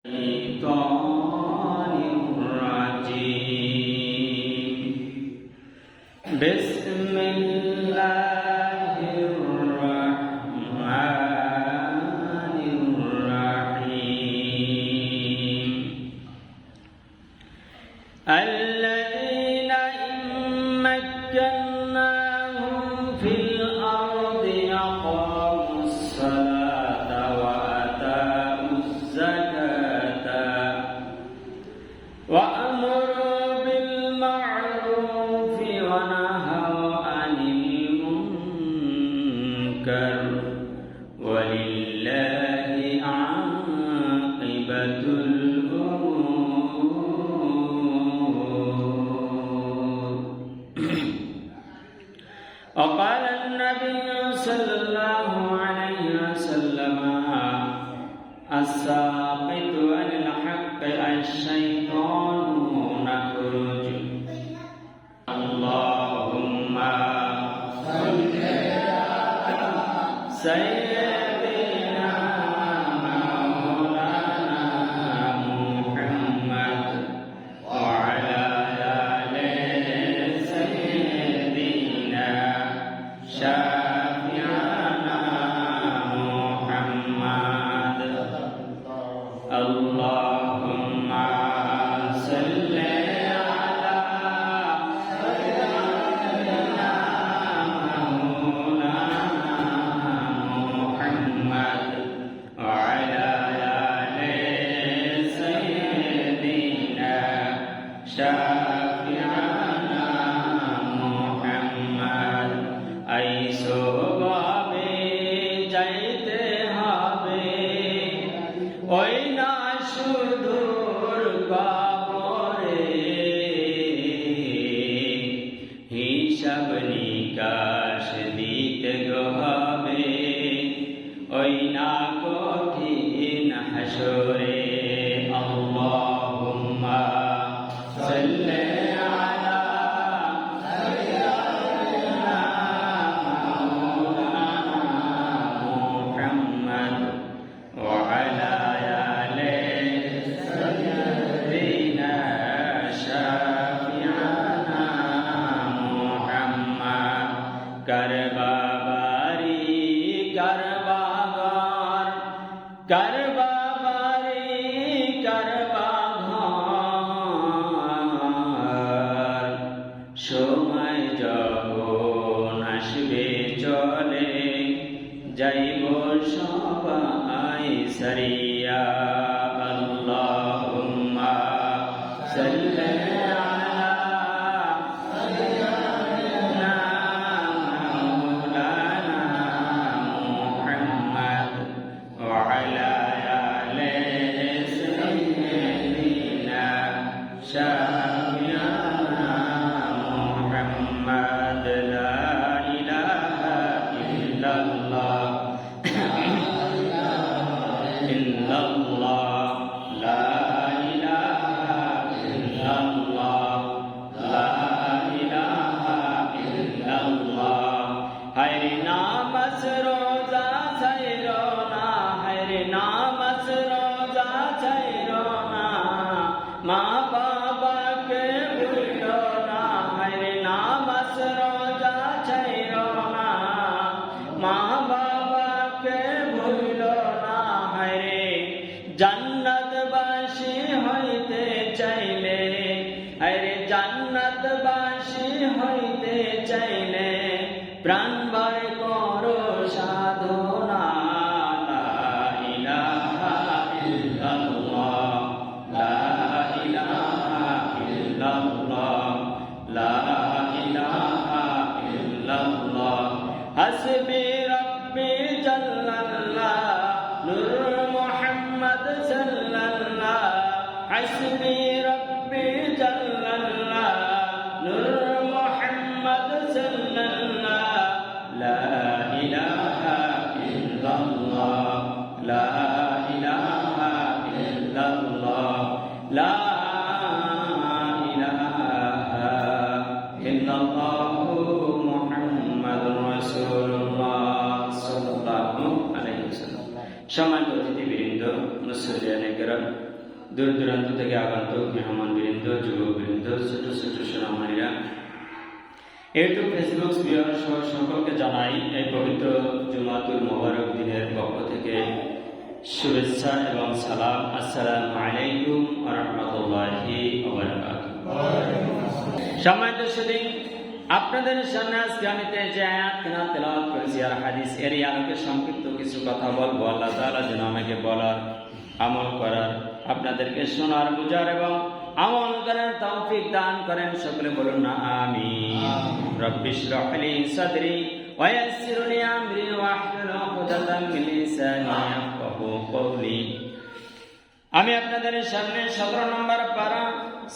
الشيطان الرجيم بسم الله الرحمن الرحيم الذين إن مكناهم في الأرض أقاموا الصلاة وآتوا الزكاة وأمروا بالمعروف ونهوا عن المنكر ولله عاقبة الأمور. وقال النبي صلى الله عليه وسلم الساقط عن الحق الشيطان نخرج. اللهم صل على سيدنا مولانا محمد وعلى آل سيدنا شافعنا محمد. اللهم صل على سيدنا مولانا محمد وعلى آل سيدنا شافعنا محمد. আইসোভাবে যাইতে হবে ওই না সুদূর কবরে, হিসাব নিকাশ দিতে হবে ওই না কঠিন হাসরে। আল্লাহুম্মা সাল্লি আলা সাইয়্যিদিনা মাওলানা মুহাম্মদ ওয়া আলা আলি সাইয়্যিদিনা শাফি'ানা মুহাম্মদ। করবাবারি করবাগার করবাবারি করবাঘর, সময় যখন আসবে চলে যাইব সবাই সারিয়া। আল্লাহুম্মা সাল্লি আলা সাইয়্যিদিনা মাওলানা মুহাম্মদ ওয়া আলা আলি সাইয়্যিদিনা শাফি'ানা মুহাম্মদ। লা ইলাহা ইল্লাল্লাহ ইল্লাল্লাহ লা ইলাহা ইল্লাল্লাহ লা ইলাহা ইল্লাল্লাহ। হায়রে নামাজ রোজা ছাইরো না, হায়রে নামাজ রোজা ছাইরো না, মা বাবাকে ভুলো না। হায়রে নামাজ রোজা ছাইরো না, মা বাবাকে ভুলো না। হায়রে জান্নাতবাসী হইতে চাইলে, হায়রে জান্নাতবাসী হইতে চাইলে প্রাণ ভর করো সাধনা। লা ইলাহা ইল্লাল্লাহ লা ইলাহা ইল্লাল্লাহ লা ইলাহা ইল্লাল্লাহ। হাসবি রব্বি জাল্লাল্লাহ নূর মুহাম্মদ সাল্লাল্লাহ। হাসবি রব্বি জাল্লাল্লাহ নূর মুহাম্মদ সাল্লাল্লাহ। লা ইলাহা ইল্লাল্লাহ লা ইলাহা ইল্লাল্লাহ লা ইলাহা ইল্লাল্লাহু মুহাম্মাদুর রাসূলুল্লাহ সাল্লাল্লাহু আলাইহি ওয়াসাল্লাম। সম্মানিত অতিথিবৃন্দ, মুসল্লিয়ানে কেরাম, দূর দূরান্ত থেকে আগন্তুক মেহমান বৃন্দ, যুবক বৃন্দ, ছোট ছোট সোনামণিরা, ইউটিউব ফেসবুক ভিউয়ার সহ সকলকে জানাই এই পবিত্র জুমাতুল মোবারক দিনের পক্ষ থেকে শুভেচ্ছা এবং সালাম। আসসালামু আলাইকুম ওয়া রাহমাতুল্লাহি ওয়া বারাকাতুহু। সম্মানিত সুধী, আপনাদের সামনে আজকে আমি যে আয়াত তেলাওয়াত করেছি আর হাদিস এর আলোকে সংক্ষিপ্ত কিছু কথা বলবো। আল্লাহ তাআলা যেন আমাকে বলার, আমল করার, আপনাদেরকে শোনার, বুঝার এবং আমল করার তৌফিক দান করেন। সকলে বলুন না আমিন। রব্বিশ রাহ লি সাদরি ওয়া ইয়াসসির লি আমরি ওয়াহলুল উকদাতাম মিন লিসানি ইয়াফকাহু কওলি। আমি আপনাদের সামনে 17 নম্বর পারা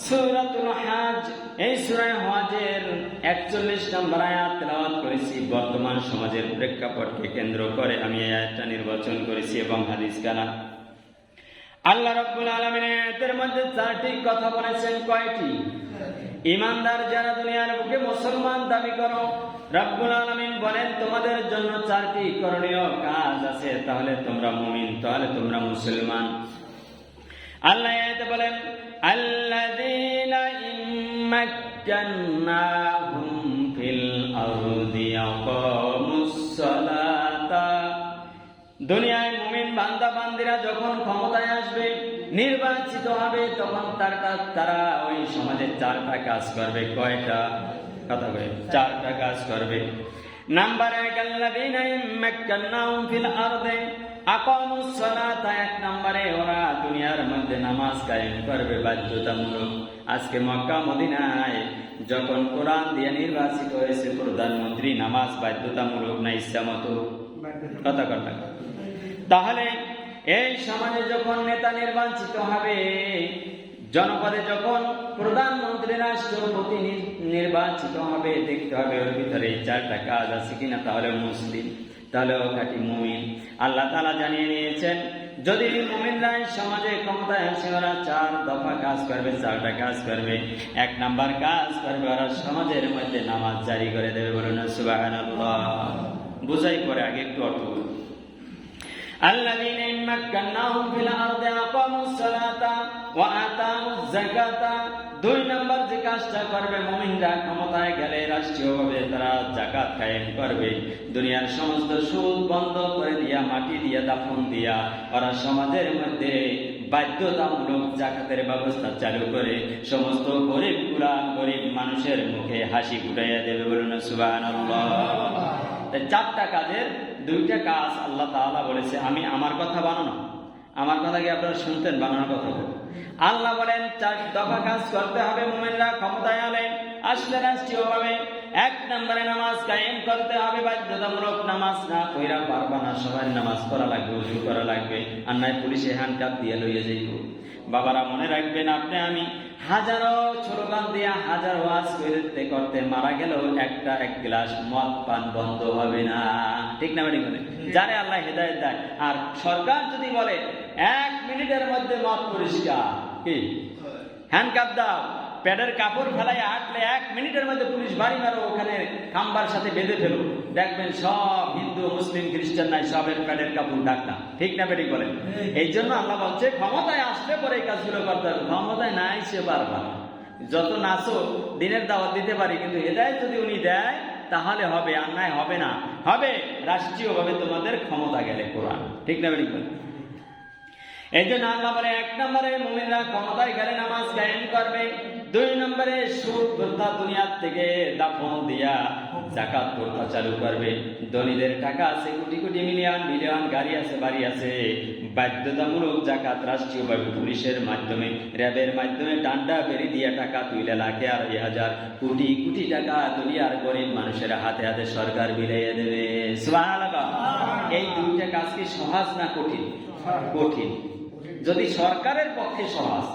সূরাতুল হজ, এই সূরা হজের 41 নম্বর আয়াত তেলাওয়াত করেছি। বর্তমান সমাজের প্রেক্ষাপটকে কেন্দ্র করে আমি এই আয়াতটা নির্বাচন করেছি এবং হাদিস কানা। আল্লাহ রাব্বুল আলামিন এর মধ্যে 4টি কথা বলেছেন। কয়টি? ঈমানদার যারা দুনিয়ার বুকে মুসলমান দাবি করো, রাব্বুল আলামিন বলেন তোমাদের জন্য 4টি করণীয় কাজ আছে, তাহলে তোমরা মুমিন, তাহলে তোমরা মুসলমান। আল্লাহ এতে বলেন আল্লাযীনা ইম্মাক্কান্নাহুম ফিল আরদি ইয়াকামুস সালাতা। দুনিয়ায় মুমিন বান্দা বান্দিরা যখন ক্ষমতায় আসবে, নির্বাচিত হবে, তখন তারা ওই সমাজে 4টা কাজ করবে। কয়টা? কথা কয় 4টা কাজ করবে। নাম্বার 1, আল্লাযীনা ইম্মাক্কান্নাহুম ফিল আরদি আকামুস সালাতা। 1 নম্বরে ওরা দুনিয়ার মধ্যে নামাজ কায়েম করবে বাধ্যতামূলক। আজকে মক্কা মদিনায় যখন কোরআন দিয়ে নির্বাচিত হয়েছে প্রধানমন্ত্রী, নামাজ বাধ্যতামূলক না ইচ্ছামতো? কথা কথা। তাহলে এই সমাজে যখন নেতা নির্বাচিত হবে, জনপদে যখন প্রধানমন্ত্রী, রাষ্ট্রপতি নির্বাচিত হবে, দেখতে হবে ওর ভিতরে এই 4টা কাজ আছে কিনা, তাহলে মুসলিম, তাহলে ও খাঁটি মুমিন। আল্লাহ তাআলা জানিয়ে নিয়েছেন যদি মুমিনরা সমাজে ক্ষমতায় আসে, ওরা 4 দফা কাজ করবে, 4টা কাজ করবে। 1 নাম্বার কাজ করবে, ওরা সমাজের মধ্যে নামাজ জারি করে দেবে। বলুন সুবহানাল্লাহ। বুঝাই পরে আগে একটু অর্থ বলুন। الذين إن مكناهم في الأرض أقاموا الصلاة وآتوا الزكاة। 2 নম্বর যে কাজটা করবে মুমিনরা ক্ষমতায় গেলে রাষ্ট্রীয়ভাবে তারা যাকাত কায়েম করবে। দুনিয়ার সমস্ত সুদ বন্ধ করে দিয়া, মাটি দিয়া, দাফন দিয়া ওরা সমাজের মধ্যে বাধ্যতামূলক যাকাতের ব্যবস্থা চালু করে সমস্ত গরিব মানুষের মুখে হাসি ফুটাইয়া দেবে। বলুন সুবহানাল্লাহ। 4টা কাজের 2টা কাজ আল্লাহ তাআলা বলেছে। আমি আমার কথা বানানো, আমার কথা কি আপনারা শুনতেন? বানানোর কথা বল। আল্লাহ বলেন 4 দফা কাজ করতে হবে মুমিনরা ক্ষমতায় আসলে রাষ্ট্রীয়ভাবে। 1 নম্বরে নামাজ কায়েম করতে হবে বাধ্যতামূলক। নামাজ না কইরা পারবা না, সবাই নামাজ পড়া লাগবে, ওযু করা লাগবে, আর নাই পুলিশে হ্যান্ডকাপ দিয়ে লইয়া যাইব। বাবারা মনে রাখবেন, আপনি আমি হাজারো স্লোগান দিয়া, হাজার ওয়াজ করতে মারা গেলেও 1 গ্লাস মদ পান বন্ধ হবে না। ঠিক না বেটি? বলে যারে আল্লাহ হেদায়েত দেয়। আর সরকার যদি বলে 1 মিনিটের মধ্যে মদ পরিষ্কার, কি হ্যান্ডকাপ দাও, প্যাডের কাপড় ফেলাই হাঁটলে 1 মিনিটের মধ্যে পুলিশ বাড়ি মারো, ওখানে খাম্বার সাথে বেঁধে ফেলো, দেখবেন সব হিন্দু, মুসলিম, খ্রিস্টান নাই, সবের প্যাডের কাপড় ডাক্তা। ঠিক না বেটি? বলেন। এই জন্য আল্লাহ বলছে ক্ষমতায় আসলে পরে এই কাজগুলো করতে হবে, ক্ষমতায় নাই সে পারবা না। যত নাচো, দিনের দাওয়াত দিতে পারি, কিন্তু হেদায়েত যদি উনি দেয় তাহলে হবে, আর নাই হবে না। হবে রাষ্ট্রীয়ভাবে তোমাদের ক্ষমতা গেলে কোরআন। ঠিক না বেটি? বলেন। এই জন্য আল্লাহ বলে 1 নম্বরে মুমিনরা ক্ষমতায় গেলে নামাজ কায়েম করবে। 2 নম্বরে সুদ প্রথা দুনিয়ার থেকে দাফন দিয়া যাকাত প্রথা চালু করবে। ধনীদের টাকা আছে, কোটি কোটি মিলিয়ন গাড়ি আছে, বাড়ি আছে, বাধ্যতামূলক যাকাত রাষ্ট্রীয়ভাবে পুলিশের মাধ্যমে, র্যাবের মাধ্যমে ডান্ডা বেরি দিয়া টাকা তুইলে লাখে আর 1000 কোটি কোটি টাকা দুনিয়ার গরিব মানুষের হাতে হাতে সরকার বিলাইয়া দেবে। সুবহানাল্লাহ। এই 2টা কাজ কি সহজ না কঠিন? কঠিন। যদি সরকারের পক্ষে সহজ,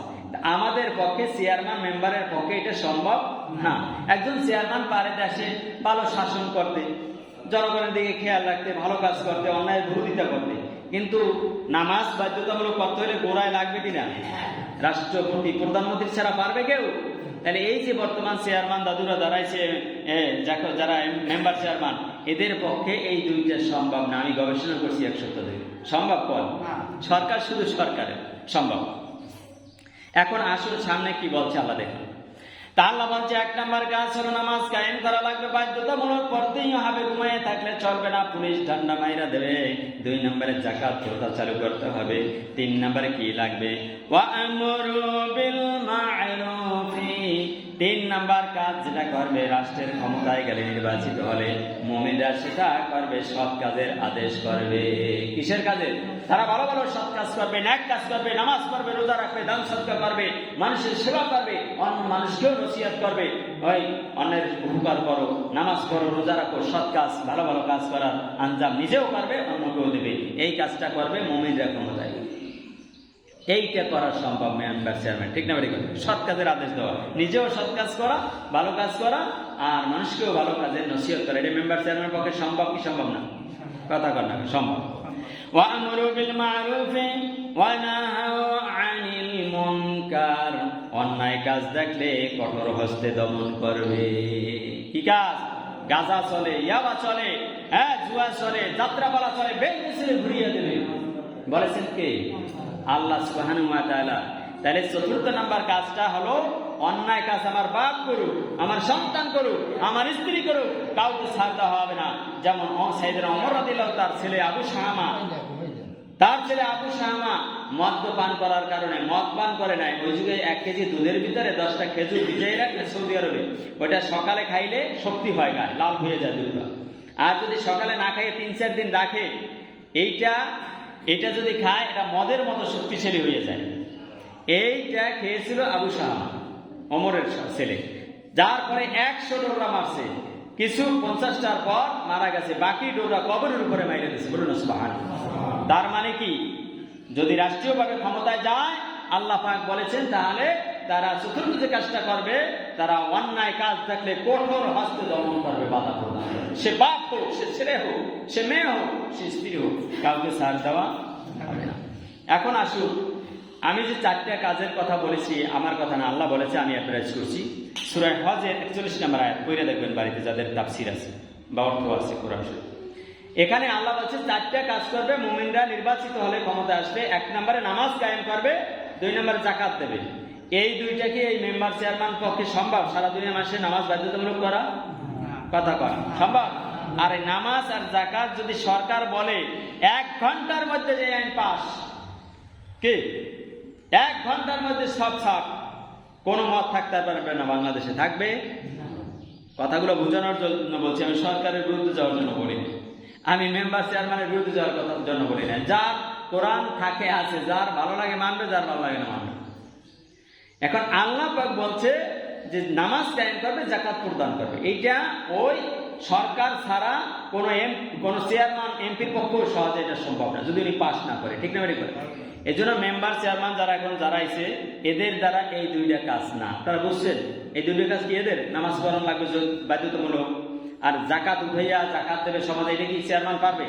আমাদের পক্ষে, চেয়ারম্যান মেম্বারের পক্ষে এটা সম্ভব না। একজন চেয়ারম্যান পারে দেশে ভালো শাসন করতে, জনগণের দিকে খেয়াল রাখতে, ভালো কাজ করতে, অন্যায় বিরোধিতা করতে, কিন্তু নামাজ বাধ্যতামূলক করতে হলে গোড়ায় লাগবে কিনা? রাষ্ট্রপতি, প্রধানমন্ত্রী ছাড়া পারবে কেউ? তাহলে এই যে বর্তমান চেয়ারম্যান দাদুরা দাঁড়াইছে, যারা মেম্বার চেয়ারম্যান, এদের পক্ষে এই 2টা সম্ভব না। আমি গবেষণা করছি 1 সপ্তাহ ধরে। সম্ভব কর সরকার, শুধু সরকারের সম্ভব। এখন আসুন সামনে কি বলছে আল্লাহ দেখুন। তা আল্লাহ বলছে 1 নম্বর কাজ হলো নামাজ কায়েম করা লাগবে, বাধ্যতামূলক পড়তেই হবে, ঘুমিয়ে থাকলে চলবে না, পুলিশ ঠান্ডা মাইরা দেবে। 2 নম্বরে যাকাত প্রথা চালু করতে হবে। 3 নম্বরে কি লাগবে? ওয়া আমরু বিল মা'রুফি। 3 নম্বর কাজ যেটা করবে রাষ্ট্রের ক্ষমতায় গেলে, নির্বাচিত হলে মুমিনরা সেটা করবে, সৎ কাজের আদেশ করবে। কিসের কাজের? তারা ভালো ভালো সৎ কাজ করবে, ন্যাক কাজ করবে, নামাজ পড়বে, রোজা রাখবে, দান সদকা করবে, মানুষের সেবা করবে, অন্য মানুষকেও নসিহত করবে, ওই অন্যের উপকার করো, নামাজ পড়ো, রোজা রাখো, সৎ কাজ, ভালো ভালো কাজ করার আঞ্জাম নিজেও করবে, অন্যকেও দেবে। এই কাজটা করবে মুমিনরা ক্ষমতায়। এইটা করা সম্ভব মেম্বার চেয়ারম্যান, ঠিক না? সৎ কাজের আদেশ দেওয়া, নিজেও সৎ কাজ করা, ভালো কাজ করা, আর মানুষকেও ভালো কাজের নসিহত করা। এটা মেম্বার চেয়ারম্যানের পক্ষে সম্ভব কি সম্ভব না? কথা কর না, সম্ভব। ওয়া'মুরু বিল মা'রুফি ওয়া নাহাউ আনিল মুনকার। অন্যায় কাজ দেখলে কঠোর হস্তে দমন করবে। কি কাজ? গাঁজা চলে, ইয়াবা চলে, জুয়া চলে, যাত্রাপালা চলে, বেঞ্চিলে ঘুরিয়ে দেবে। বলেছেন কে? আল্লাহ সুবহানাহু ওয়া তাআলা। তাহলে 4th নাম্বার কাজটা হলো অন্যায় কাজ আমার বাপ করুক, আমার সন্তান করুক, আমার স্ত্রী করুক, কাউকে ছাড় দেওয়া হবে না। যেমন সাইয়েদনা ওমর রাদিয়াল্লাহু তার ছেলে আবু শাহামা, মদ্যপান করার কারণে মদ পান করে নাই। ওই যুগে 1 কেজি দুধের ভিতরে 10টা খেজুর ভিজিয়ে রাখলে সৌদি আরবে, ওইটা সকালে খাইলে শক্তি হয়, গায়ে লাল হয়ে যায় দুধটা। আর যদি সকালে না খাইয়ে 3-4 দিন রাখে, এইটা যদি খায়, এটা মদের মতো শক্তিশালী হয়ে যায়। এইটা খেয়েছিল আবু শাহামা, ওমরের ছেলে, যার পরে 100 ডোরা মারছে। কিছু 50টার পর মারা গেছে, বাকি ডোরা কবরের উপরে মাইরে দিয়েছে। বলুন সুবহানাল্লাহ। তার মানে কি? যদি রাষ্ট্রীয়ভাবে ক্ষমতায় যায়, আল্লাহ পাক বলেছেন, তাহলে তারা 4th যে কাজটা করবে, তারা অন্যায় কাজ দেখলে কঠোর হস্তে দমন করবে, বাধা প্রদান করবে। সে বাপ হোক, সে ছেলে হোক, সে মেয়ে হোক, সে স্ত্রী হোক, কাউকে ছাড় দেওয়া হবে না। এখন আসুন, আমি যে 4টা কাজের কথা বলেছি, আমার কথা না, আল্লাহ বলেছে, আমি অ্যাডভাইস করছি। সূরা হজের 41 নম্বর আয়াত পড়ে দেখবেন বাড়িতে, যাদের তাফসীর আছে বা অর্থ আছে কোরআন শরীফ। এখানে আল্লাহ বলছে 4টা কাজ করবে মুমিনরা নির্বাচিত হলে, ক্ষমতা আসবে। 1 নম্বরে নামাজ কায়েম করবে, 2 নম্বরে যাকাত দেবে। এই 2টা কি এই মেম্বার চেয়ারম্যান পক্ষে সম্ভব? সারা দুনিয়া মাসে নামাজ বাধ্যতামূলক করা? কথা কয় সম্ভব? আর এই নামাজ আর যাকাত যদি সরকার বলে 1 ঘন্টার মধ্যে যে আইন পাস, কি 1 ঘন্টার মধ্যে সব ছাপ, কোনো মত থাকতে পারবে না বাংলাদেশে, থাকবে? কথাগুলো বোঝানোর জন্য বলছি, আমি সরকারের বিরুদ্ধে যাওয়ার জন্য বলি না, আমি মেম্বার চেয়ারম্যানের বিরুদ্ধে যাওয়ার কথার জন্য বলি না। যার কোরআন থাকে আছে, যার ভালো লাগে মানবে, যার ভালো লাগে না মানবে। এখন আল্লাহ পাক বলছে যে নামাজ কায়েম করবে, যাকাত প্রদান করবে। এইটা ওই সরকার ছাড়া কোন চেয়ারম্যান, এমপির পক্ষেও সহজে এটা সম্ভব না, যদি উনি পাস না করে, ঠিক না? করে এই জন্য মেম্বার চেয়ারম্যান যারা এখন যারা আইছে, এদের দ্বারা এই 2টা কাজ না। তারা বুঝছেন এই 2টা কাজ কি? এদের নামাজ পড়ানো লাগবে বাধ্যতামূলক, আর যাকাত উঠাইয়া যাকাত দেবে সমাজে। এটা কি চেয়ারম্যান পারবে?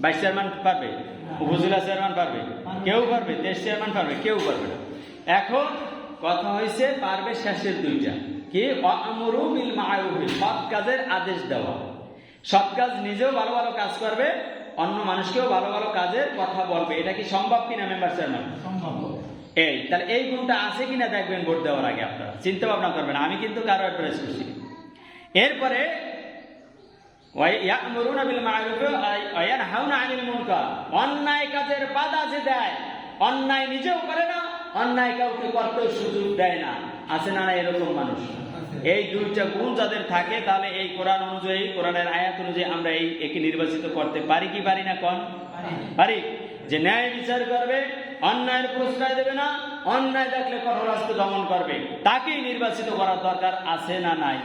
ভাইস চেয়ারম্যান পারবে? উপজেলা চেয়ারম্যান পারবে? কেউ পারবে? দেশ চেয়ারম্যান পারবে? কেউ পারবে না। এখন কথা হয়েছে পারবে শেষের 2টা কি? ওয়া'মুরু বিল মা'রুফি, সৎ কাজের আদেশ দেওয়া। সৎ কাজ নিজেও ভালো ভালো কাজ করবে, অন্য মানুষকেও ভালো ভালো কাজের কথা বলবে। এটা কি সম্ভব কিনা মেম্বার চেয়ারম্যান? সম্ভব। তাহলে এই গুণটা আছে কিনা দেখবেন ভোট দেওয়ার আগে, আপনারা চিন্তা ভাবনা করবেন। আমি কিন্তু কারো অ্যাডভাইস করছি। এরপরে ওয়া'মুরুনা বিল মা'রুফি ওয়া ইয়ানহাউনা আনিল মুনকার, অন্যায় কাজের বাধা যে দেয়, অন্যায় নিজেও করে না, অন্যায় কাউকে করতেও সুযোগ দেয় না। আছে না এরকম মানুষ? এই 2টা গুণ যাদের থাকে, তাহলে এই কোরআন অনুযায়ী, কোরআনের আয়াত অনুযায়ী আমরা একে নির্বাচিত করতে পারি কি পারি না? কোন পারি? যে ন্যায় বিচার করবে, অন্যায়ের প্রশ্রয় দেবে না, অন্যায় দেখলে কঠোর হস্তে দমন করবে, তাকেই নির্বাচিত করার দরকার আছে না নাই?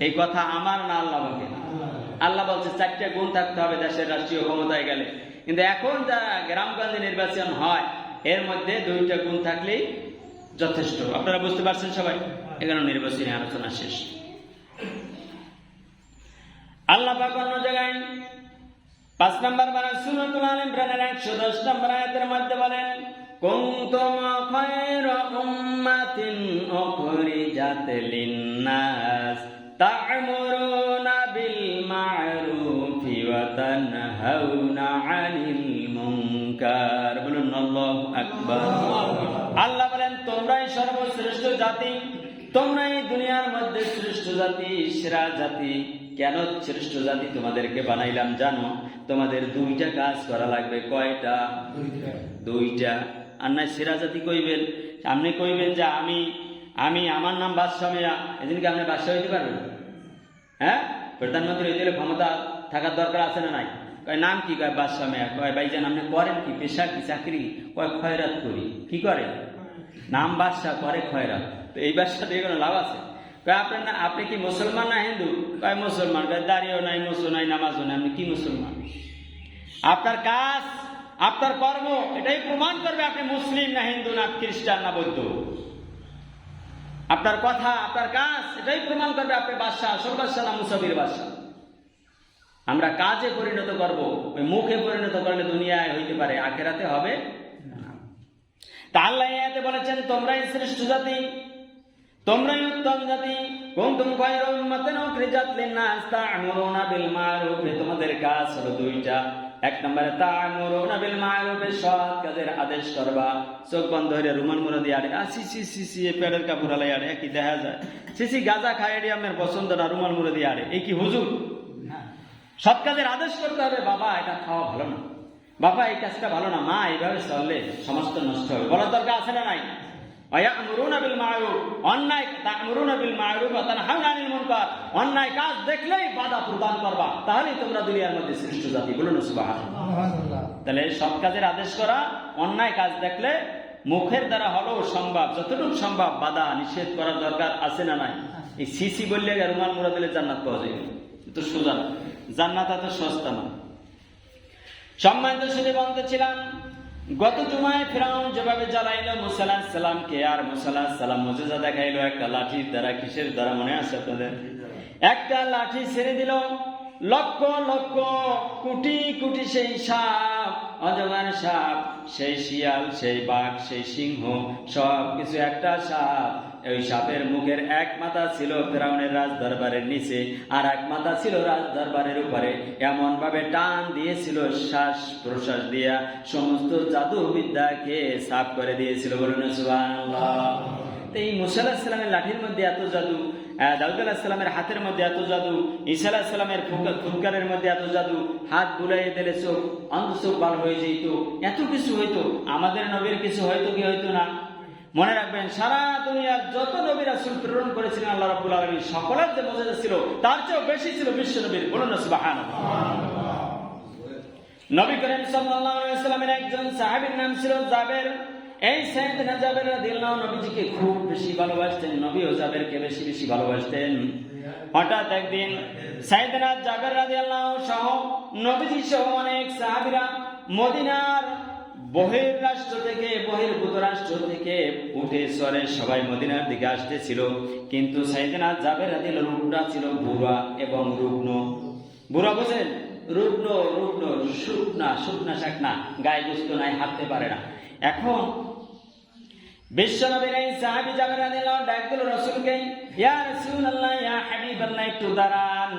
এই কথা আমার না, আল্লাহ বলে। আল্লাহ বলছে 4টা গুণ থাকতে হবে দেশের রাষ্ট্রীয় ক্ষমতায় গেলে। কিন্তু এখন যারা গ্রামগঞ্জে নির্বাচন হয়, এর মধ্যে 2টা গুণ থাকলেই যথেষ্ট। আপনারা বুঝতে পারছেন সবাই? এখানে নির্বাচনী আলোচনা শেষ। আল্লাহ পাক অন্য জায়গায় 5 নম্বর বারা সূরাতুল আল ইমরানের 110 নম্বর আয়াতের মধ্যে বলেন, কুনতুম খায়রা উম্মাতিন উখরিজাত লিন-নাস তা'মুরুনা বিল মা'রুফি ওয়া তানহাউনা আনিল মুনকার। বলুন আল্লাহু আকবার। আল্লাহ বলেন তোমরাই সর্বশ্রেষ্ঠ জাতি, তোমরাই দুনিয়ার মধ্যে শ্রেষ্ঠ জাতি, সেরা জাতি। কেন শ্রেষ্ঠ জাতি তোমাদেরকে বানাইলাম জানো? তোমাদের দুইটা কাজ করা লাগবে। কয়টা? দুইটা। আর না সেরা জাতি কইবেন, আপনি কইবেন যে আমি আমার নাম বাদশাহ মিয়া, এদিনকে আপনি বাদশাহ হইতে পারবেন? হ্যাঁ, প্রধানমন্ত্রী হইতে হলে ক্ষমতা থাকার দরকার আছে না নাই? কয় নাম কি? কয় বাদশাহ মিয়া। কয় ভাইজান আপনি করেন কি? পেশা কি? চাকরি? কয় খয়রাত করি। কি করে? নাম বাদশাহ, করে খয়রাত। তো এই বাদশাহ দিয়ে কোনো লাভ আছে? কয় আপনি কি মুসলমান না হিন্দু? কয় মুসলমান। কয় দাঁড়িয়েও নাই, মুসো নাই, নামাজও নাই, আপনি কি মুসলমান? আপনার কাজ, আপনার কর্ম এটাই প্রমাণ করবে আপনি মুসলিম না হিন্দু না খ্রিস্টান না বৌদ্ধ। আপনার কথা, আপনার কাজ এটাই প্রমাণ করবে আপনি বাদশাহ, আসল বাদশাহ না মুসাফির বাদশাহ। আমরা কাজে পরিণত করব, ওই মুখে পরিণত করলে দুনিয়ায় হইতে পারে, আখেরাতে হবে না। তা আল্লাহ এতে বলেছেন তোমরাই শ্রেষ্ঠ জাতি, তোমরাই উত্তম জাতি। কুনতুম খায়রা উম্মাতিন উখরিজাত লিন-নাস তা'মুরুনা বিল মা'রুফ। তোমাদের কাজ হলো দুইটা। এক নম্বরে তা'মুরুনা বিল মা'রুফ, সৎ কাজের আদেশ করবা। চোখ বন্ধ হইলে রুমাল মুড়া দিয়ে আড়ে সি এ পেটের কাপড় আলাই আড়ে কি দেখা যায়? সি গাঁজা খায় এটি আমার পছন্দ না, রুমাল মুড়া দিয়ে আড়ে। এই কি হুজুর? সৎ কাজের আদেশ করতে হবে। বাবা এটা খাওয়া ভালো না, বাবা এই কাজটা ভালো না, মা এইভাবে চললে সমাজ তো নষ্ট হবে। বলার দরকার আছে না নাই? অন্যায় কাজ দেখলেই বাধা প্রদান করবা, তাহলেই তোমরা দুনিয়ার মধ্যে শ্রেষ্ঠ জাতি। বলুন সুবহানাল্লাহ। তাহলে সৎ কাজের আদেশ করা, অন্যায় কাজ দেখলে মুখের দ্বারা হলেও সম্ভব, যতটুকু সম্ভব বাধা নিষেধ করার দরকার আছে না নাই? এই সিসি বললে রুমাল মুড়া দিলে জান্নাত পাওয়া যায়, তো সোজা জান্নাত এত সস্তা না। সম্মানিত শুনে বলতেছিলাম, গত জুমায় ফিরাউন যেভাবে জ্বালাইলো মুসা আলাইহিস সালামকে, আর মুসা আলাইহিস সালাম মুজিজা দেখাইলো একটা লাঠির দ্বারা। কিসের দ্বারা মনে আছে আপনাদের? একটা লাঠি ছেড়ে দিল, লক্ষ লক্ষ কোটি কোটি সেই সাপ, অজগর সাপ, সেই শিয়াল, সেই বাঘ, সেই সিংহ, সব কিছু একটা সাপ। ওই সাপের মুখের এক মাথা ছিল ফিরাউনের রাজ দরবারের নিচে, আর এক মাথা ছিল রাজ দরবারের উপরে। এমন ভাবে টান দিয়েছিল, শ্বাস প্রশ্বাস দিয়া সমস্ত জাদু বিদ্যাকে সাফ করে দিয়েছিল। বলুন সুবহানাল্লাহ। এই মুসা আলাইহিস সালামের লাঠির মধ্যে এত জাদু, দাউদ আলাইহিস সালামের হাতের মধ্যে এত জাদু, ঈসা আলাইহিস সালামের ফুৎকারের মধ্যে এত জাদু, হাত বুলাইয়ে দিলে চোখ, অন্ধ চোখ ভালো হয়ে যেত, এত কিছু হইতো। আমাদের নবীর কিছু হয়তো কি হইতো না? মনে রাখবেন, সারা দুনিয়ার যত নবী রাসূল প্রেরণ করেছিলেন আল্লাহ রাব্বুল আলামিন, সকলের যে মুজিজা ছিল তার চেয়েও বেশি ছিল বিশ্ব নবীর। বলুন না সুবহানাল্লাহ। নবী করিম সাল্লাল্লাহু আলাইহি ওয়াসাল্লামের একজন সাহাবীর নাম ছিল জাবের। এই সাইয়েদনা জাবের রাদিয়াল্লাহু আনহু নবীজিকে খুব বেশি ভালোবাসতেন, নবীও জাবেরকে বেশি বেশি ভালোবাসতেন। হঠাৎ একদিন সাইয়েদনা জাবের রাদিয়াল্লাহু সহ নবীজি সহ অনেক সাহাবীরা মদিনার বহির্রাষ্ট্র থেকে, বহির্ভূত রাষ্ট্র থেকে উঠে সরে সবাই মদিনার দিকে আসতেছিল। কিন্তু সাইয়েদনা জাবের রাদিয়াল্লাহু রূপটা ছিল বুড়া এবং রুগ্ন। বুড়া বোঝেন? রুগ্ন, রুগ্ন, শুকনা শাকনা, গায়ে গোস্ত নাই, হাঁটতে পারে না। এখন বিশ্বনবীর এই সাহাবী জাবের রাদিয়াল্লাহু ডাক দিল রাসূলকে, ইয়া রাসূলুল্লাহ, ইয়া হাবিবাল্লাহ, একটু দাঁড়ান।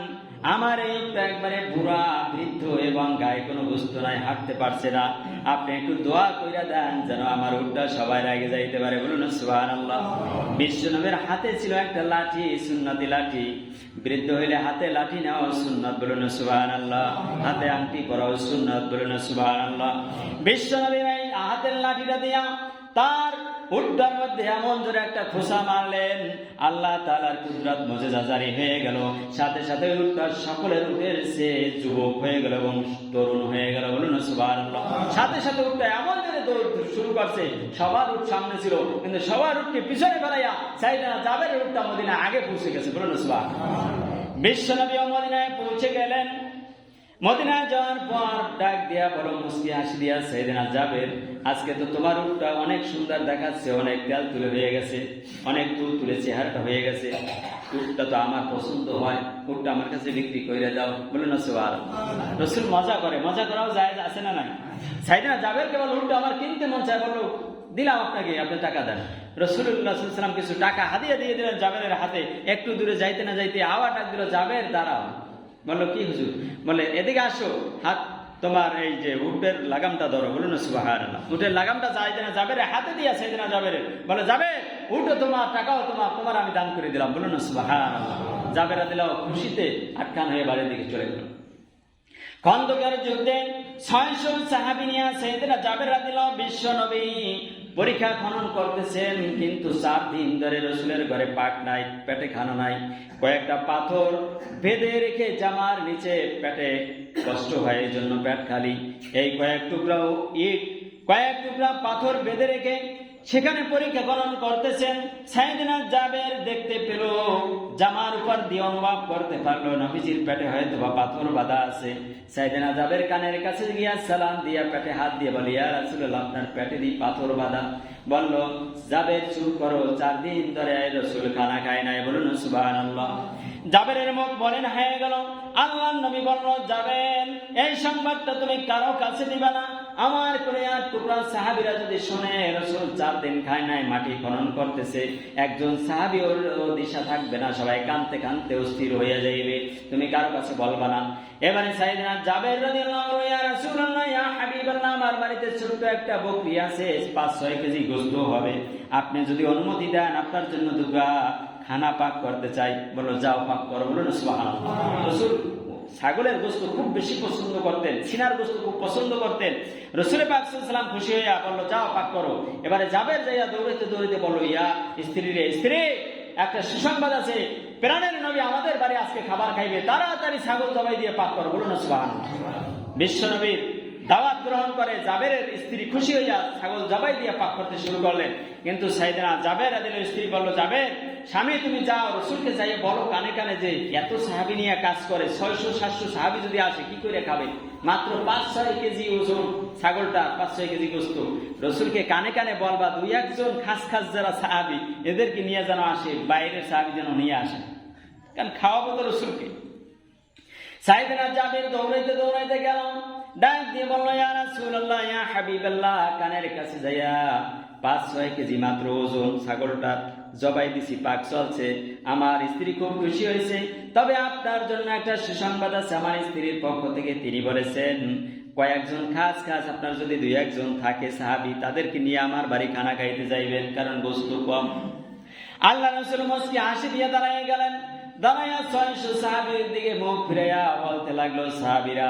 আমার এই একবারে বুড়া বৃদ্ধ এবং গায়ে কোনো গোস্ত নাই, হাঁটতে পারছে না, আপনি একটু দোয়া কইরা দেন যেন আমার উটটা সবাই আগে যাইতে পারে। বলুন সুবহানাল্লাহ। বিশ্বনবীর হাতে ছিল একটা লাঠি, সুন্নতি লাঠি। বৃদ্ধ হইলে হাতে লাঠি নেওয়া সুন্নত। বলুন সুবহানাল্লাহ। হাতে আংটি পরাও সুন্নত। বলুন সুবহানাল্লাহ। বিশ্বনবীর এই হাতের লাঠিটা দিয়া তার উটটার মধ্যে এমন জোরে একটা খোসা মারলেন, আল্লাহ তাআলার কুদরত মুজিজা জারি হয়ে গেল। সাথে সাথে উটটা সকলের উটের চেয়ে যুবক হয়ে গেল এবং তরুণ হয়ে গেল। বলুন সুবহানাল্লাহ। সাথে সাথে উটটা এমন জোরে দৌড় শুরু করছে, সবার উট সামনে ছিল কিন্তু সবার উটকে পিছনে ফেলাইয়া সাইয়েদনা জাবেরের উটটা মদিনা আগে পৌঁছে গেছে। বলুন সুবহানাল্লাহ। বিশ্বনবী মদিনায় পৌঁছে গেলেন। মদিনায় যাওয়ার পর ডাক দিয়া বড় মুস্কি হাসি দিয়া, সাইয়েদনা জাবের, আজকে তো তোমার উটটা অনেক সুন্দর দেখাচ্ছে, অনেক তেল তুলে হয়ে গেছে, অনেক তুল তুলে চেহারাটা হয়ে গেছে, উটটা তো আমার পছন্দ হয়, উটটা আমার কাছে বিক্রি করে দাও। বলুন না সুবহানাল্লাহ। রাসূল মজা করে, মজা করাও জায়েজ আছে না নাই? সাইয়েদনা জাবের কেবল উটটা আমার কিনতে মন চায়, বললো দিলাম আপনাকে, আপনি টাকা দেন। রাসূলুল্লাহ সাল্লাল্লাহু আলাইহি ওয়াসাল্লাম কিছু টাকা হাদিয়া দিয়ে দিলেন জাবেরের হাতে। একটু দূরে যাইতে না যাইতে আওয়াজ ডাক দিল, জাবের দাঁড়াও। বললো কি হুজুর? বলে এদিকে আসো। হাত তোমার এই যে উটের লাগামটা ধরো, বলো না সুবহানাল্লাহ। উটের লাগামটা সাইয়েদনা জাবেরের হাতে দিয়া সাইয়েদনা জাবের বলে, যাবে উটও তোমার, টাকাও তোমার, তোমার আমি দান করে দিলাম, বলো না সুবহানাল্লাহ। জাবের রাদিয়াল্লাহু খুশিতে আটকান হয়ে বাড়ির দিকে চলে গেল। খন্দকের যুদ্ধে 600 সাহাবী নিয়ে সাইয়েদনা জাবের রাদিয়াল্লাহু বিশ্ব নবী পরীক্ষা খনন করতেছেন, কিন্তু 4 দিন ধরে রসুলের ঘরে পাক নাই, পেটে খানা নাই। কয়েকটা পাথর বেঁধে রেখে জামার নিচে পেটে কষ্ট হয়, এই জন্য পেট খালি। এই কয়েক টুকরা পাথর বেঁধে রেখে সেখানে পরীক্ষা খনন করতেছেন। সাইয়েদনা জাবের দেখতে পেল, জামার উপর দিয়ে অনুভব করতে পারলো নবীজির পেটে হয়তো বা পাথর বাঁধা আছে। সাইয়েদনা জাবের কানের কাছে গিয়া সালাম দিয়া পেটে হাত দিয়ে বলে, ইয়া রাসূলুল্লাহ, আপনার পেটে দিয়ে পাথর বাঁধা। বলল, জাবের চুপ করো, 4 দিন ধরে রাসূল খানা খায় নাই, বলুন সুবহানাল্লাহ। জাবেরের মুখ বলেন হয়ে গেল। আল্লাহর নবী বলল, জাবের, এই সংবাদটা তুমি কারো কাছে দিবা না। আমার কোন এক টুকরা সাহাবীরা যদি শুনে রাসূল 4 দিন খায় নাই, মাটি খনন করতেছে, একজন সাহাবী ওর দিশা থাকবে না, সবাই কাঁদতে কাঁদতে অস্থির হয়ে যাইবে, তুমি কারো কাছে বলবা না। এবারে সাইয়েদনা জাবের রাদিয়াল্লাহু আনহু, ইয়া রাসূলুল্লাহ, ইয়া হাবিবাল্লাহ, আমার বাড়িতে ছোট একটা বকরি আছে, 5-6 কেজি গোশত হবে, আপনি যদি অনুমতি দেন আপনার জন্য দুগা খানা পাক করতে চাই। বললো, যাও পাক করো, বলুন সুবহানাল্লাহ। রাসূল ছাগলের গোশত খুব বেশি পছন্দ করতেন, সিনার গোশত খুব পছন্দ করতেন। রাসূল পাক সাল্লাল্লাহু আলাইহি ওয়াসাল্লাম খুশি হইয়া বললো, যাও পাক করো। এবারে জাবের যাইয়া দৌড়াইতে দৌড়াইতে বললো, ইয়া স্ত্রী রে, স্ত্রী, একটা সুসংবাদ আছে, প্রাণের নবী আমাদের বাড়ি আজকে খাবার খাইবে, তাড়াতাড়ি ছাগল জবাই দিয়ে পাক করো, বলুন সুবহানাল্লাহ। বিশ্ব নবীর দাওয়াত গ্রহণ করে জাবেরের স্ত্রী খুশি হইয়া ছাগল জবাই দিয়ে পাক করতে শুরু করলেন। কিন্তু সাইয়েদনা জাবের রাদিয়াল্লাহু স্ত্রী বলল, জাবের, স্বামী তুমি যাও, রাসূলকে যাইয়ে বলো কানে কানে যে এত সাহাবী নিয়ে কাজ করে, 600-700 সাহাবী যদি আসে কি করে খাবে, মাত্র 5-6 কেজি ওজন ছাগলটা, 5-6 কেজি গোশত। রাসূলকে কানে কানে বলবা, 2-1 জন খাস যারা সাহাবী এদেরকে নিয়ে যেন আসে, বাইরের সাহাবী যেন নিয়ে আসে, কারণ খাওয়াবো তো রাসূলকে। সাইয়েদনা জাবের দৌড়াইতে দৌড়াইতে গেল, ডাক দিয়ে বলল, ইয়া রাসূলুল্লাহ, ইয়া হাবিবাল্লাহ, কানের কাছে যাইয়া 5-6 কেজি মাত্র ওজন ছাগলটা জবাই দিছি, পাক চলছে, আমার স্ত্রী খুব খুশি হয়েছে, তবে আপনার জন্য একটা সুসংবাদ আছে। আমার স্ত্রীর পক্ষ থেকে তিনি বলেছেন, কয়েকজন খাস আপনার যদি 2-1 জন থাকে সাহাবী, তাদেরকে নিয়ে আমার বাড়ি খানা খাইতে যাইবেন, কারণ গোশত কম। আল্লাহ রাসূল মুস্কি হাসি দিয়ে দাঁড়ায় গেলেন। দাঁড়াইয়া 600 সাহাবীর দিকে মুখ ফিরাইয়া বলতে লাগলো, সাহাবীরা,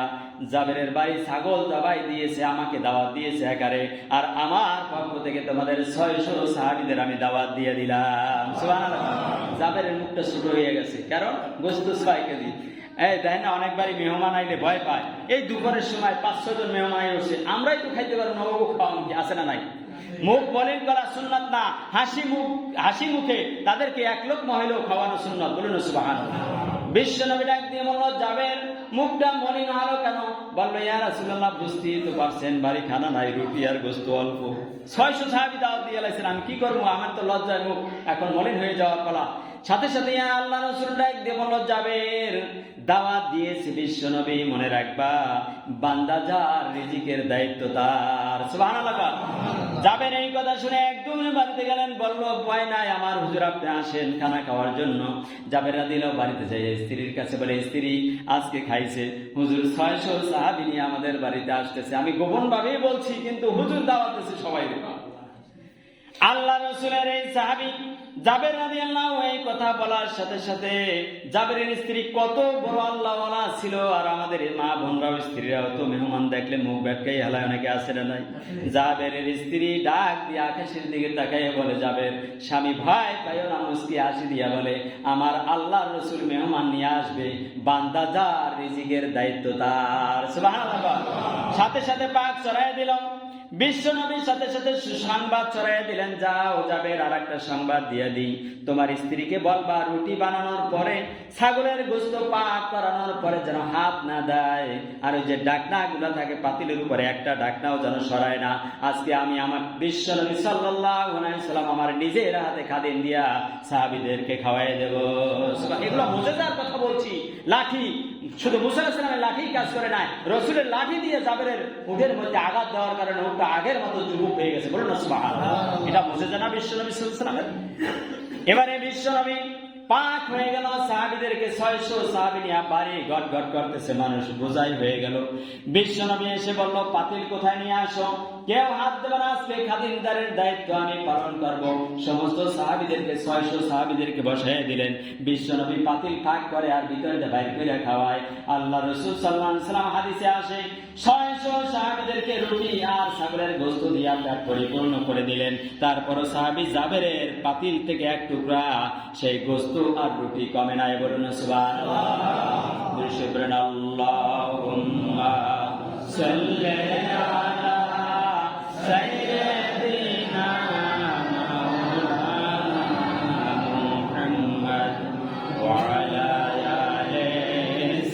জাবেরের বাড়ি ছাগল জবাই দিয়েছে, আমাকে দাওয়াত দিয়েছে একারে, আর আমার পক্ষ থেকে তোমাদের 600 সাহাবীদের আমি দাওয়াত দিয়ে দিলাম। সুবহানাল্লাহ। জাবেরের মুখটা ছোট হয়ে গেছে, কারণ গোশত 6 কেজি। এই দেখেন না, অনেকবারই মেহমান আইলে ভয় পায়, এই দুপুরের সময় 5-6 জন মেহমান আসছে, আমরাই তো খাইতে পারবো না, বাবু খাওয়ান কি আছে না নাই? মুখ বলিন করা সুন্নাত না, হাসি মুখে তাদেরকে 1 লোকমা হইলেও খাওয়ানো সুন্নাত, বলুন সুবহানাল্লাহ। বিশ্ব নবী ডাক দিয়ে বলল, জাবের, মুখটা মলিন হলো কেন? বলল, ইয়া রাসূলুল্লাহ, বুঝতেই তো পারছেন বাড়ি খানা নাই, রুটি আর গোশত অল্প, 600 সাহাবী দাওয়াত দিয়ে লাইছেন, আমি কি করবো, আমার তো লজ্জায় মুখ এখন মলিন হয়ে যাওয়ার পালা। সাথে সাথে আল্লাহ রাসূল ডাক দিয়ে বলল, জাবের, দাওয়াত দিয়েছে বিশ্ব নবী, মনে রাখবা, বান্দা যার রিজিকের দায়িত্ব তার। সুবহানাল্লাহ। জাবের এই কথা শুনে একদমই বাড়িতে গেলেন, বলল, ভয় নাই আমার হুজুর, আপনি আসেন খানা খাওয়ার জন্য। জাবের রাদিয়াল্লাহু বাড়িতে যাই স্ত্রীর কাছে বলে, স্ত্রী, আজকে খাইছে হুজুর, 600 সাহাবী নিয়ে আমাদের বাড়িতে আসতেছে, আমি গোপন ভাবেই বলছি, কিন্তু হুজুর দাওয়াত দিয়েছে সবাই। আল্লাহ রাসূলের এই সাহাবী জাবের রাদিয়াল্লাহু এই কথা বলার সাথে সাথে জাবেরের স্ত্রী কত বড় আল্লাহওয়ালা ছিল, আর আমাদের মা বোনরাও স্ত্রীরাও তো মেহমান দেখলে মুখ বেটকাই হালায়, অনেকে আসে না নাই। জাবেরের স্ত্রী ডাক দিয়ে আকাশের দিকে তাকাইয়া বলে, জাবের, স্বামী ভয় পাইও না, মুস্কি হাসি দিয়া বলে, আমার আল্লাহর রাসূল মেহমান নিয়ে আসবে, বান্দা যার রিজিকের দায়িত্ব তার। সুবহানাল্লাহ। সাথে সাথে পাক চড়াইয়া দিল। বিশ্ব নবীর সাথে সাথে সুসংবাদ ছড়াইয়া দিলেন, যাও জাবের, আর একটা সংবাদ দিয়ে দিই, তোমার স্ত্রীকে বলবা রুটি বানানোর পরে, ছাগলের গোশত পাক করানোর পরে যেন হাত না দেয়, আর ওই যে ডাকনা গুলা থাকে পাতিলের উপরে, একটা ডাকনাও যেন সরায় না। আজকে আমি আমার বিশ্ব নবী সাল্লাল্লাহু আলাইহি ওয়াসাল্লাম আমার নিজের হাতে খাদিম দিয়া সাহাবীদেরকে খাওয়াই দেব। এগুলো মুজিজার কথা বলছি। লাঠি, শুধু মুসা আলাইহিস সালামের লাঠি কাজ করে না, রাসূলের লাঠি দিয়ে জাবেরের উটের মধ্যে আঘাত দেওয়ার কারণে উটটা আগের মতো যুবক হয়ে গেছে, বলুন না সুবহানাল্লাহ। এটা মুজিজা না বিশ্ব নবী সাল্লাল্লাহু আলাইহি ওয়াসাল্লামের। এবারে বিশ্ব নবী পাক হয়ে গেল। সাহাবীদেরকে 600 সাহাবী নিয়ে বাড়ি গট গট করতেছে, মানুষ বোঝাই হয়ে গেল। বিশ্বনবী এসে বলল, পাতিল কোথায় নিয়ে আসো, কেউ হাত দেবে না, আজকে খাদিমদারের দায়িত্ব আমি পালন করব। সমস্ত সাহাবীদেরকে 600 সাহাবীদেরকে বসায় দিলেন। বিশ্বনবী পাতিল ফাঁক করে আর ভিতরে বাইর করে খাওয়ায়। আল্লাহ রাসূল সাল্লাল্লাহু আলাইহি ওয়াসাল্লাম হাদিসে আসে 600 সাহাবীদেরকে রুটি আর ছাগলের গোশত দিয়ে পেট পরিপূর্ণ করে দিলেন। তারপর সাহাবী জাবেরের পাতিল থেকে এক টুকরা সেই গোশত আর রুটি কমে নাই। বলুন সুবহানাল্লাহ। আল্লাহুম্মা সাল্লি আলা সাইয়্যিদিনা মুহাম্মদ ওয়া আলা আলি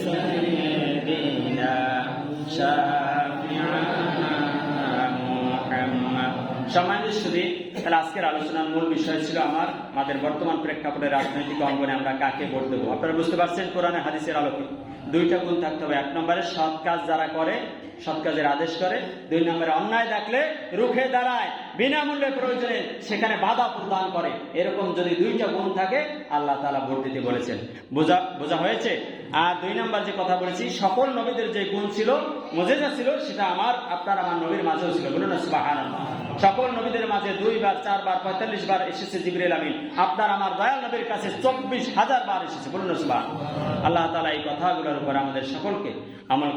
সাইয়্যিদিনা শাফি'ানা মুহাম্মদ। সম্মানিত সুধী, তাহলে আজকের আলোচনার মূল বিষয় ছিল আমাদের বর্তমান প্রেক্ষাপটে রাজনৈতিক অঙ্গনে আমরা কাকে ভোট দেবো। আপনারা বুঝতে পারছেন কোরআনের হাদিসের আলোকে দুইটা গুণ থাকতে হবে। 1 নম্বরে সৎ কাজ যারা করে, সৎ কাজের আদেশ করে। 2 নম্বরে অন্যায় দেখলে রুখে দাঁড়ায়, বিনামূল্যে প্রয়োজনে সেখানে বাধা প্রদান করে। এরকম যদি 2টা গুণ থাকে আল্লাহ তাআলা ভোট দিতে বলেছেন। বোঝা হয়েছে? আর 2 নম্বর যে কথা বলেছি, সকল নবীদের যে গুণ ছিল, মুজিজা ছিল, সেটা আমার নবীর মাঝেও ছিল। বলুন সুবহানাল্লাহ। সকল নবীদের মাঝে 2 বার 4 বার 45 বার এসেছে জিবরিল আমিন। আপনার আমার দয়াল নবীর কাছে 24,000 বার এসেছে। বলুন সুবহানাল্লাহ। আল্লাহ তাআলা এই কথাগুলোর উপর আমাদের সকলকে আমল